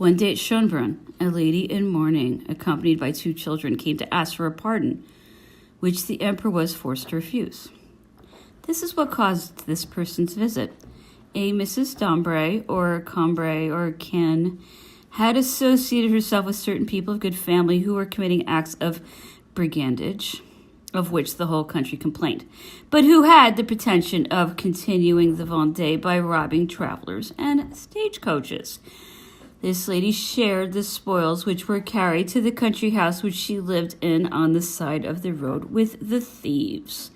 One day at Schönbrunn, a lady in mourning, accompanied by 2 children, came to ask for a pardon, which the emperor was forced to refuse. This is what caused this person's visit. A Mrs. Dombray, or Combray, or Ken, had associated herself with certain people of good family who were committing acts of brigandage, of which the whole country complained, but who had the pretension of continuing the Vendée by robbing travelers and stagecoaches. This lady shared the spoils which were carried to the country house which she lived in on the side of the road with the thieves.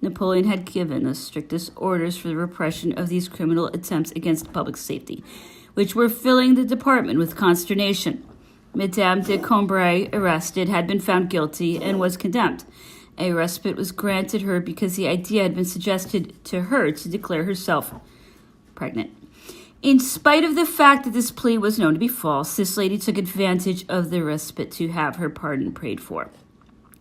Napoleon had given the strictest orders for the repression of these criminal attempts against public safety, which were filling the department with consternation. Madame de Combray, arrested, had been found guilty and was condemned. A respite was granted her because the idea had been suggested to her to declare herself pregnant. In spite of the fact that this plea was known to be false, this lady took advantage of the respite to have her pardon prayed for.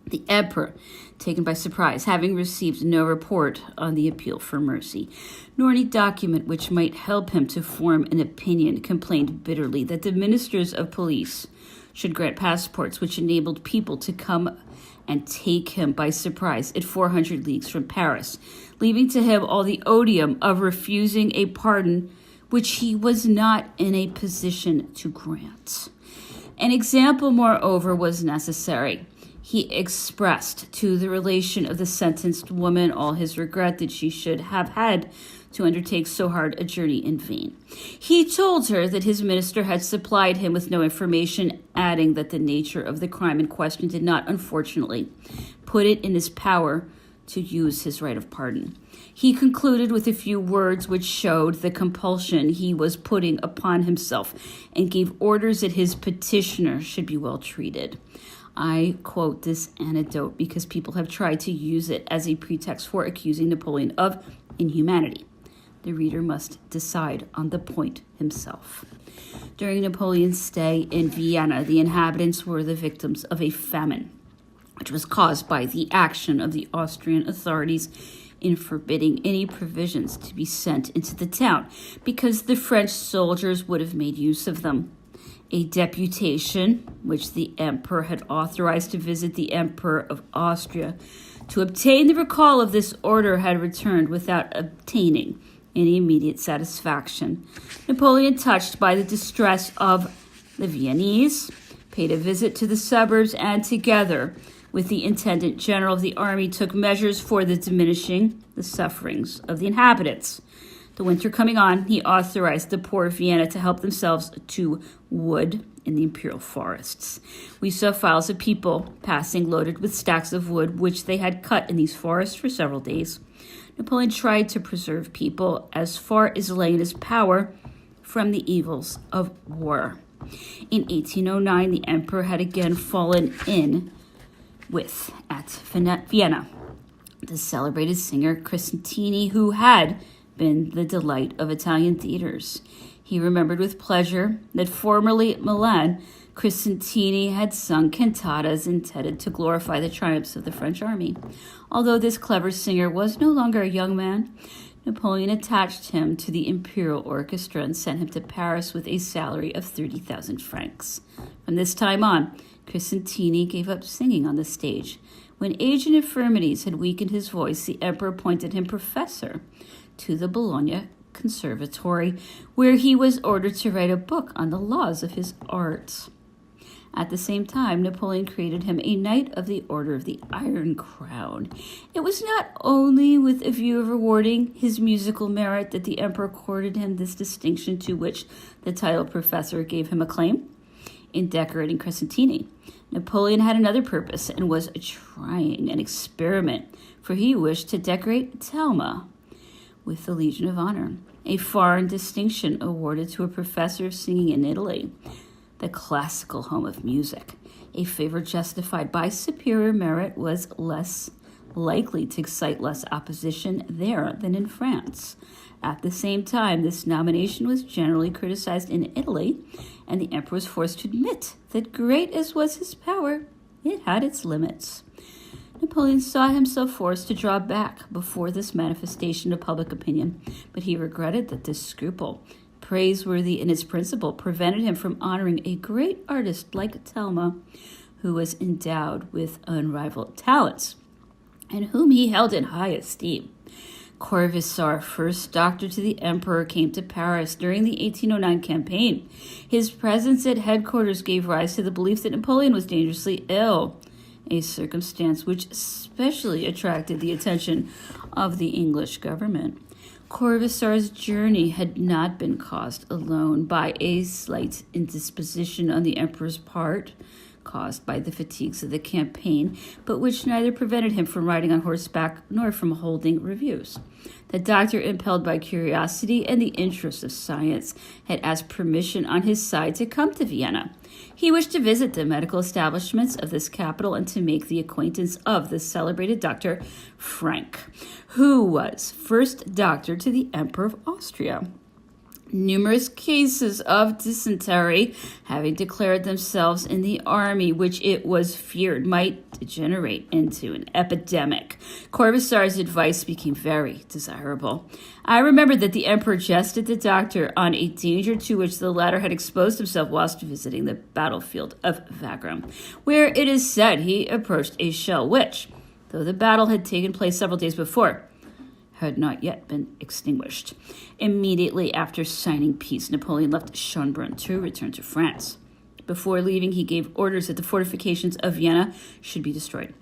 The emperor, taken by surprise, having received no report on the appeal for mercy, nor any document which might help him to form an opinion, complained bitterly that the ministers of police should grant passports which enabled people to come and take him by surprise at 400 leagues from Paris, leaving to him all the odium of refusing a pardon which he was not in a position to grant. An example, moreover, was necessary. He expressed to the relation of the sentenced woman all his regret that she should have had to undertake so hard a journey in vain. He told her that his minister had supplied him with no information, adding that the nature of the crime in question did not, unfortunately, put it in his power to use his right of pardon. He concluded with a few words which showed the compulsion he was putting upon himself and gave orders that his petitioner should be well treated. I quote this anecdote because people have tried to use it as a pretext for accusing Napoleon of inhumanity. The reader must decide on the point himself. During Napoleon's stay in Vienna, the inhabitants were the victims of a famine, which was caused by the action of the Austrian authorities in forbidding any provisions to be sent into the town because the French soldiers would have made use of them. A deputation, which the emperor had authorized to visit the Emperor of Austria to obtain the recall of this order, had returned without obtaining any immediate satisfaction. Napoleon, touched by the distress of the Viennese, paid a visit to the suburbs and, together with the Intendant General of the Army, took measures for the diminishing the sufferings of the inhabitants. The winter coming on, he authorized the poor of Vienna to help themselves to wood in the imperial forests. We saw files of people passing loaded with stacks of wood which they had cut in these forests for several days. Napoleon tried to preserve people as far as lay in his power from the evils of war. In 1809, the emperor had again fallen in with, at Vienna, the celebrated singer Crescentini, who had been the delight of Italian theaters. He remembered with pleasure that formerly at Milan, Crescentini had sung cantatas intended to glorify the triumphs of the French army. Although this clever singer was no longer a young man, Napoleon attached him to the imperial orchestra and sent him to Paris with a salary of 30,000 francs. From this time on, Crescentini gave up singing on the stage. When age and infirmities had weakened his voice, the emperor appointed him professor to the Bologna Conservatory, where he was ordered to write a book on the laws of his art. At the same time, Napoleon created him a Knight of the Order of the Iron Crown. It was not only with a view of rewarding his musical merit that the emperor accorded him this distinction, to which the title professor gave him a claim. In decorating Crescentini, Napoleon had another purpose and was trying an experiment, for he wished to decorate Talma with the Legion of Honor, a foreign distinction awarded to a professor of singing in Italy, the classical home of music. A favor justified by superior merit was less likely to excite less opposition there than in France. At the same time, this nomination was generally criticized in Italy, and the emperor was forced to admit that, great as was his power, it had its limits. Napoleon saw himself forced to draw back before this manifestation of public opinion, but he regretted that this scruple praiseworthy in its principle, prevented him from honoring a great artist like Talma, who was endowed with unrivaled talents, and whom he held in high esteem. Corvisart, first doctor to the emperor, came to Paris during the 1809 campaign. His presence at headquarters gave rise to the belief that Napoleon was dangerously ill, a circumstance which especially attracted the attention of the English government. Corvisart's journey had not been caused alone by a slight indisposition on the emperor's part, caused by the fatigues of the campaign, but which neither prevented him from riding on horseback nor from holding reviews. The doctor, impelled by curiosity and the interest of science, had asked permission on his side to come to Vienna. He wished to visit the medical establishments of this capital and to make the acquaintance of the celebrated Dr. Frank, who was first doctor to the Emperor of Austria. Numerous cases of dysentery having declared themselves in the army, which it was feared might degenerate into an epidemic. Corvisart's advice became very desirable. I remembered that the emperor jested the doctor on a danger to which the latter had exposed himself whilst visiting the battlefield of Wagram, where it is said he approached a shell which, though the battle had taken place several days before, had not yet been extinguished. Immediately after signing peace, Napoleon left Schönbrunn to return to France. Before leaving, he gave orders that the fortifications of Vienna should be destroyed.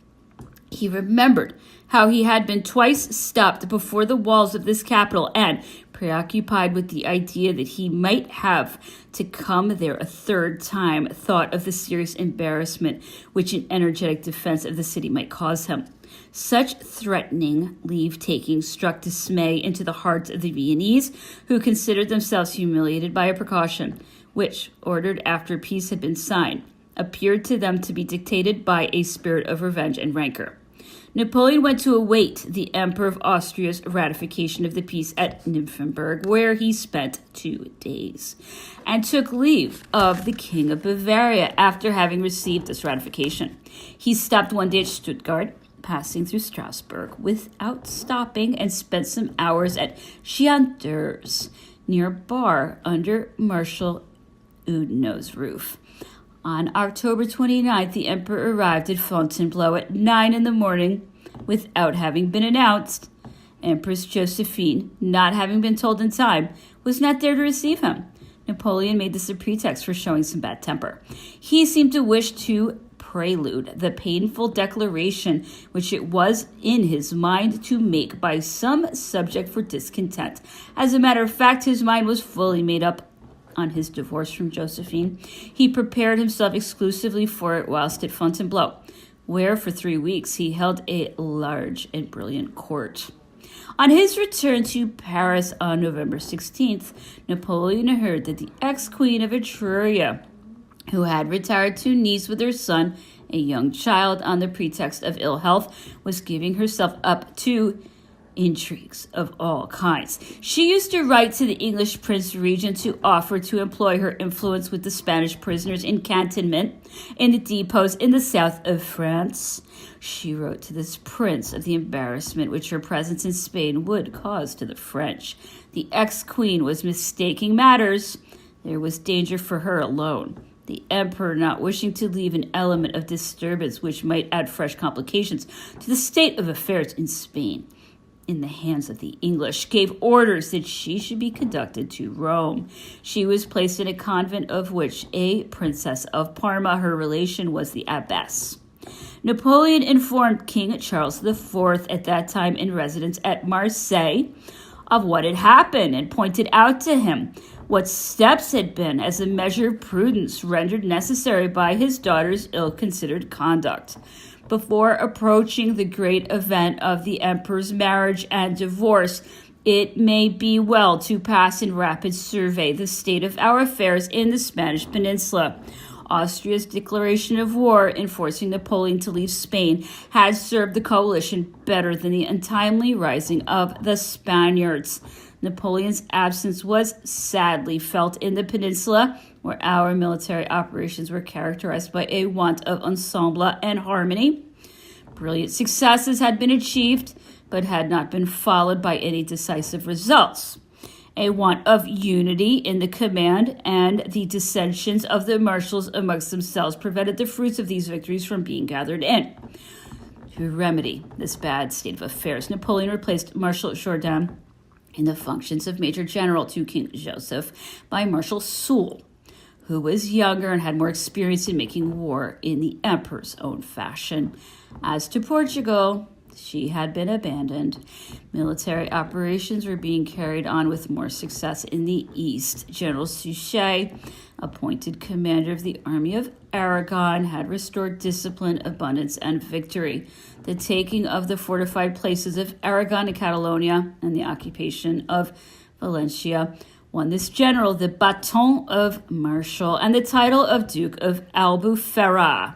He remembered how he had been twice stopped before the walls of this capital and, preoccupied with the idea that he might have to come there a third time, thought of the serious embarrassment which an energetic defense of the city might cause him. Such threatening leave-taking struck dismay into the hearts of the Viennese, who considered themselves humiliated by a precaution, which, ordered after peace had been signed, appeared to them to be dictated by a spirit of revenge and rancor. Napoleon went to await the Emperor of Austria's ratification of the peace at Nymphenburg, where he spent 2 days, and took leave of the King of Bavaria after having received this ratification. He stopped one day at Stuttgart, passing through Strasbourg without stopping, and spent some hours at Chianters, near Bar, under Marshal Oudinot's roof. On October 29th, the emperor arrived at Fontainebleau at 9 a.m. without having been announced. Empress Josephine, not having been told in time, was not there to receive him. Napoleon made this a pretext for showing some bad temper. He seemed to wish to prelude the painful declaration which it was in his mind to make by some subject for discontent. As a matter of fact, his mind was fully made up on his divorce from Josephine. He prepared himself exclusively for it whilst at Fontainebleau, where for 3 weeks he held a large and brilliant court. On his return to Paris on November 16th, Napoleon heard that the ex-queen of Etruria, who had retired to Nice with her son, a young child, on the pretext of ill health, was giving herself up to intrigues of all kinds. She used to write to the English Prince Regent to offer to employ her influence with the Spanish prisoners in cantonment in the depots in the south of France. She wrote to this prince of the embarrassment which her presence in Spain would cause to the French. The ex-queen was mistaking matters. There was danger for her alone. The emperor, not wishing to leave an element of disturbance which might add fresh complications to the state of affairs in Spain in the hands of the English, gave orders that she should be conducted to Rome. She was placed in a convent of which a princess of Parma, her relation, was the abbess. Napoleon informed King Charles IV, at that time in residence at Marseille, of what had happened and pointed out to him what steps had been, as a measure of prudence, rendered necessary by his daughter's ill-considered conduct. Before approaching the great event of the emperor's marriage and divorce, it may be well to pass in rapid survey the state of our affairs in the Spanish peninsula. Austria's declaration of war, enforcing Napoleon to leave Spain, had served the coalition better than the untimely rising of the Spaniards. Napoleon's absence was sadly felt in the peninsula, where our military operations were characterized by a want of ensemble and harmony. Brilliant successes had been achieved, but had not been followed by any decisive results. A want of unity in the command and the dissensions of the marshals amongst themselves prevented the fruits of these victories from being gathered in. To remedy this bad state of affairs, Napoleon replaced Marshal Jourdan in the functions of Major General to King Joseph by Marshal Soult, who was younger and had more experience in making war in the emperor's own fashion. As to Portugal, she had been abandoned. Military operations were being carried on with more success in the east. General Suchet, appointed commander of the army of Aragon, had restored discipline, abundance, and victory. The taking of the fortified places of Aragon and Catalonia and the occupation of Valencia won this general the baton of Marshal and the title of Duke of Albufera.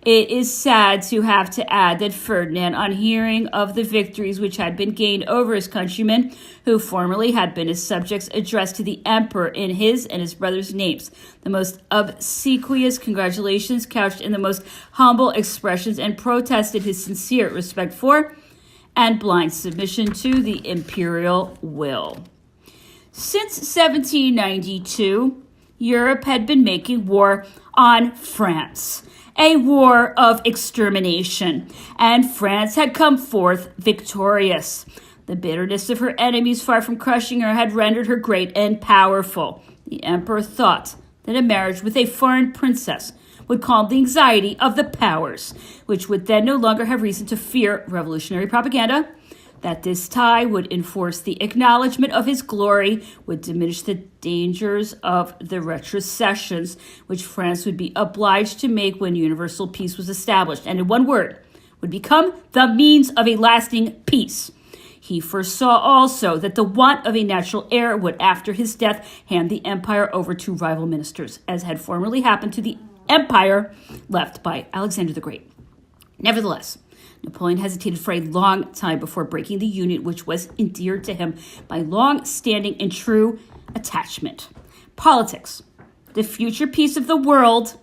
It is sad to have to add that Ferdinand, on hearing of the victories which had been gained over his countrymen, who formerly had been his subjects, addressed to the emperor in his and his brother's names the most obsequious congratulations couched in the most humble expressions, and protested his sincere respect for and blind submission to the imperial will. Since 1792, Europe had been making war on France, a war of extermination, and France had come forth victorious. The bitterness of her enemies, far from crushing her, had rendered her great and powerful. The emperor thought that a marriage with a foreign princess would calm the anxiety of the powers, which would then no longer have reason to fear revolutionary propaganda, that this tie would enforce the acknowledgement of his glory, would diminish the dangers of the retrocessions which France would be obliged to make when universal peace was established, and in one word, would become the means of a lasting peace. He foresaw also that the want of a natural heir would, after his death, hand the empire over to rival ministers, as had formerly happened to the empire left by Alexander the Great. Nevertheless, Napoleon hesitated for a long time before breaking the union which was endeared to him by long-standing and true attachment. Politics, the future peace of the world,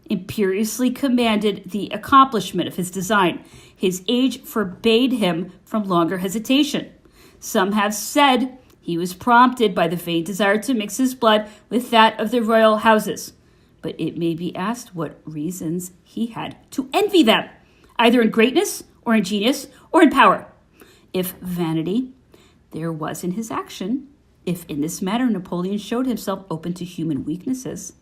imperiously commanded the accomplishment of his design. His age forbade him from longer hesitation. Some have said he was prompted by the vain desire to mix his blood with that of the royal houses. But it may be asked what reasons he had to envy them, either in greatness or in genius or in power. If vanity, there was in his action. If in this matter Napoleon showed himself open to human weaknesses,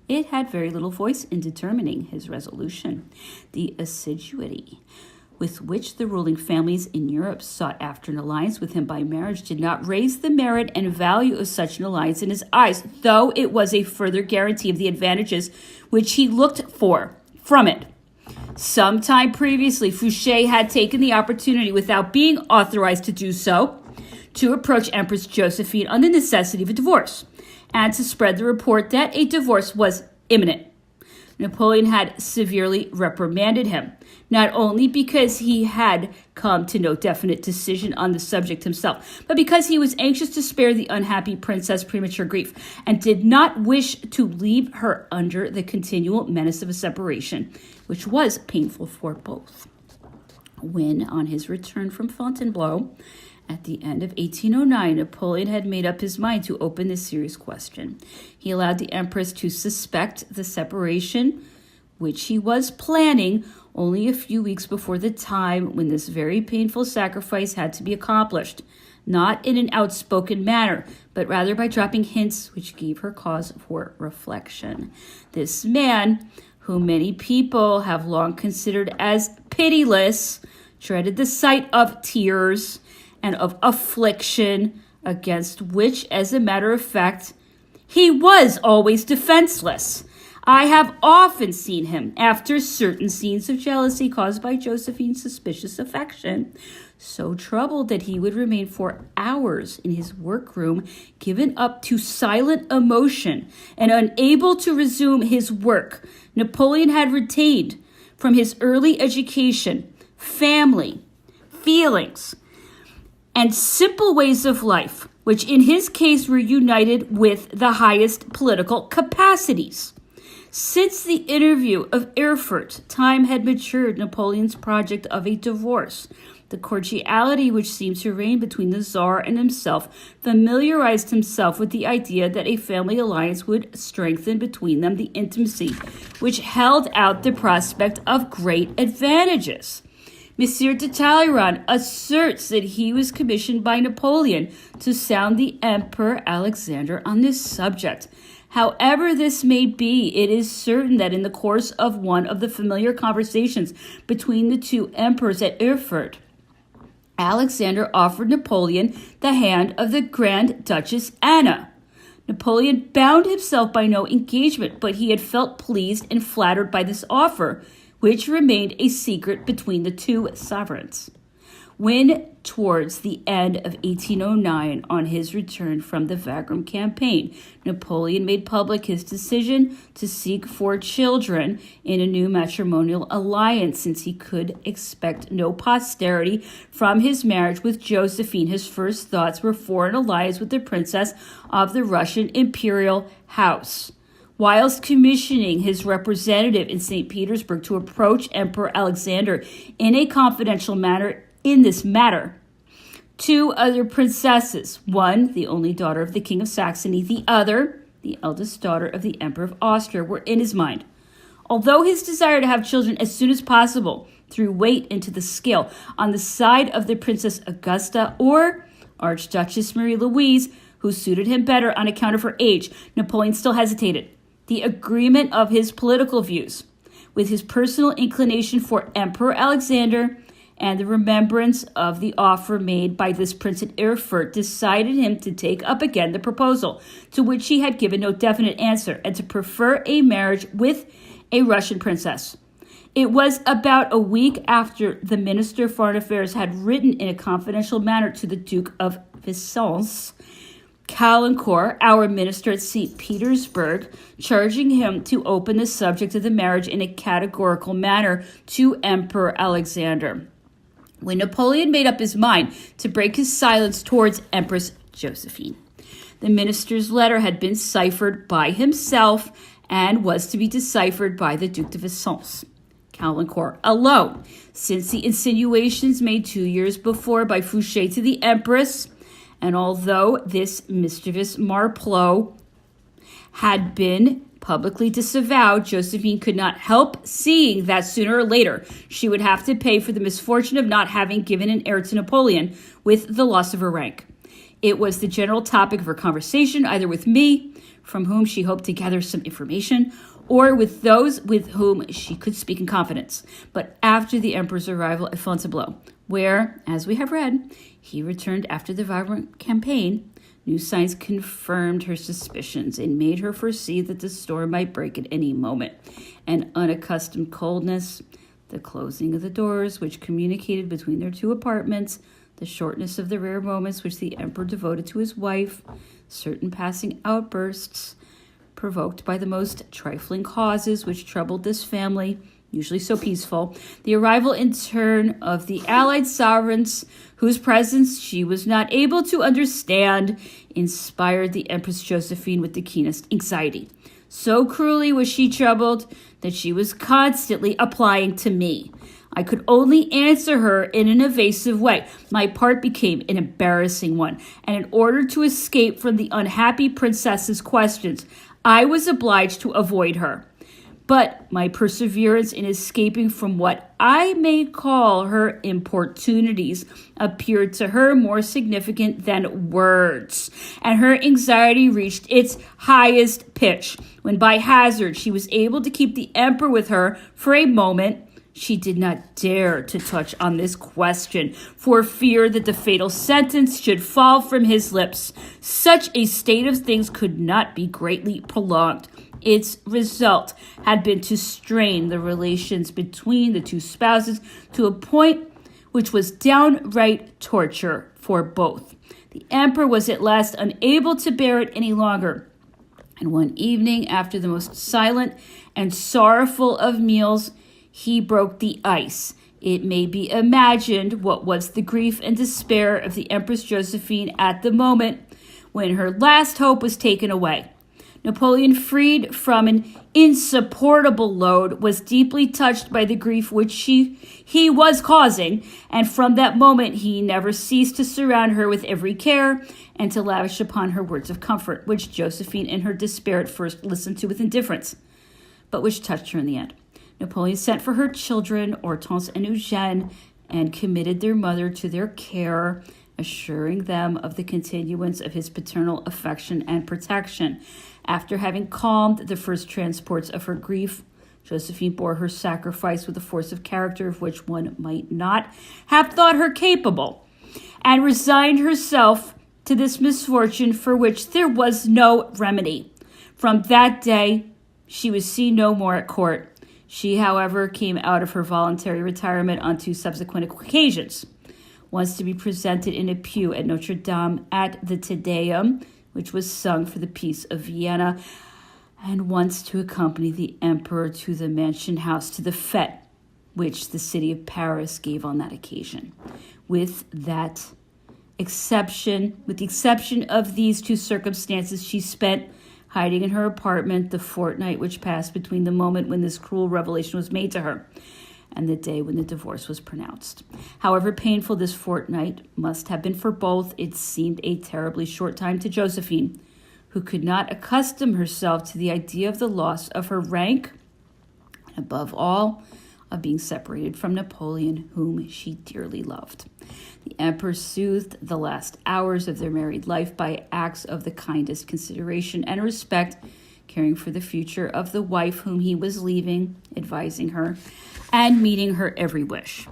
it had very little voice in determining his resolution. The assiduity with which the ruling families in Europe sought after an alliance with him by marriage did not raise the merit and value of such an alliance in his eyes, though it was a further guarantee of the advantages which he looked for from it. Some time previously, Fouché had taken the opportunity, without being authorized to do so, to approach Empress Josephine on the necessity of a divorce, and to spread the report that a divorce was imminent. Napoleon had severely reprimanded him, not only because he had come to no definite decision on the subject himself, but because he was anxious to spare the unhappy princess premature grief, and did not wish to leave her under the continual menace of a separation, which was painful for both. When, on his return from Fontainebleau, at the end of 1809, Napoleon had made up his mind to open this serious question. He allowed the Empress to suspect the separation, which he was planning only a few weeks before the time when this very painful sacrifice had to be accomplished, not in an outspoken manner, but rather by dropping hints which gave her cause for reflection. This man, whom many people have long considered as pitiless, dreaded the sight of tears and of affliction, against which, as a matter of fact, he was always defenseless. I have often seen him, after certain scenes of jealousy caused by Josephine's suspicious affection, so troubled that he would remain for hours in his workroom, given up to silent emotion and unable to resume his work. Napoleon had retained from his early education, family, feelings, and simple ways of life, which in his case were united with the highest political capacities. Since the interview of Erfurt, time had matured Napoleon's project of a divorce. The cordiality which seemed to reign between the Tsar and himself familiarized himself with the idea that a family alliance would strengthen between them the intimacy which held out the prospect of great advantages. Monsieur de Talleyrand asserts that he was commissioned by Napoleon to sound the Emperor Alexander on this subject. However this may be, it is certain that in the course of one of the familiar conversations between the two emperors at Erfurt, Alexander offered Napoleon the hand of the Grand Duchess Anna. Napoleon bound himself by no engagement, but he had felt pleased and flattered by this offer, which remained a secret between the two sovereigns. When, towards the end of 1809, on his return from the Wagram campaign, Napoleon made public his decision to seek for children in a new matrimonial alliance, since he could expect no posterity from his marriage with Josephine, his first thoughts were for an alliance with the princess of the Russian imperial house. Whilst commissioning his representative in St. Petersburg to approach Emperor Alexander in a confidential manner in this matter, two other princesses, one, the only daughter of the King of Saxony, the other, the eldest daughter of the Emperor of Austria, were in his mind. Although his desire to have children as soon as possible threw weight into the scale on the side of the Princess Augusta or Archduchess Marie Louise, who suited him better on account of her age, Napoleon still hesitated. The agreement of his political views with his personal inclination for Emperor Alexander and the remembrance of the offer made by this prince at Erfurt decided him to take up again the proposal, to which he had given no definite answer, and to prefer a marriage with a Russian princess. It was about a week after the Minister of Foreign Affairs had written in a confidential manner to the Duke of Vicence, Caulaincourt, our minister at St. Petersburg, charging him to open the subject of the marriage in a categorical manner to Emperor Alexander, when Napoleon made up his mind to break his silence towards Empress Josephine. The minister's letter had been ciphered by himself and was to be deciphered by the Duc de Vicence. Caulaincourt alone, since the insinuations made 2 years before by Fouché to the Empress, and although this mischievous marplot had been publicly disavowed, Josephine could not help seeing that sooner or later she would have to pay for the misfortune of not having given an heir to Napoleon with the loss of her rank. It was the general topic of her conversation, either with me, from whom she hoped to gather some information, or with those with whom she could speak in confidence. But after the emperor's arrival at Fontainebleau, where, as we have read, he returned after the Wagram campaign, new signs confirmed her suspicions and made her foresee that the storm might break at any moment. An unaccustomed coldness, the closing of the doors which communicated between their two apartments, the shortness of the rare moments which the emperor devoted to his wife, certain passing outbursts provoked by the most trifling causes which troubled this family, usually so peaceful, the arrival in turn of the allied sovereigns, whose presence she was not able to understand, inspired the Empress Josephine with the keenest anxiety. So cruelly was she troubled that she was constantly applying to me. I could only answer her in an evasive way. My part became an embarrassing one, and in order to escape from the unhappy princess's questions, I was obliged to avoid her. But my perseverance in escaping from what I may call her importunities appeared to her more significant than words, and her anxiety reached its highest pitch when by hazard she was able to keep the emperor with her for a moment. She did not dare to touch on this question for fear that the fatal sentence should fall from his lips. Such a state of things could not be greatly prolonged. Its result had been to strain the relations between the two spouses to a point which was downright torture for both. The emperor was at last unable to bear it any longer, and one evening, after the most silent and sorrowful of meals, he broke the ice. It may be imagined what was the grief and despair of the Empress Josephine at the moment when her last hope was taken away. Napoleon, freed from an insupportable load, was deeply touched by the grief which he was causing, and from that moment he never ceased to surround her with every care and to lavish upon her words of comfort, which Josephine in her despair at first listened to with indifference, but which touched her in the end. Napoleon sent for her children, Hortense and Eugène, and committed their mother to their care, assuring them of the continuance of his paternal affection and protection. After having calmed the first transports of her grief, Josephine bore her sacrifice with a force of character of which one might not have thought her capable, and resigned herself to this misfortune for which there was no remedy. From that day, she was seen no more at court. She, however, came out of her voluntary retirement on 2 subsequent occasions. Once to be presented in a pew at Notre Dame at the Te Deum, which was sung for the Peace of Vienna, and once to accompany the emperor to the mansion house to the fête which the city of Paris gave on that occasion. With the exception of these 2 circumstances, she spent hiding in her apartment the fortnight which passed between the moment when this cruel revelation was made to her and the day when the divorce was pronounced. However painful this fortnight must have been for both, it seemed a terribly short time to Josephine, who could not accustom herself to the idea of the loss of her rank, and above all, of being separated from Napoleon, whom she dearly loved. The emperor soothed the last hours of their married life by acts of the kindest consideration and respect, caring for the future of the wife whom he was leaving, advising her, and meeting her every wish.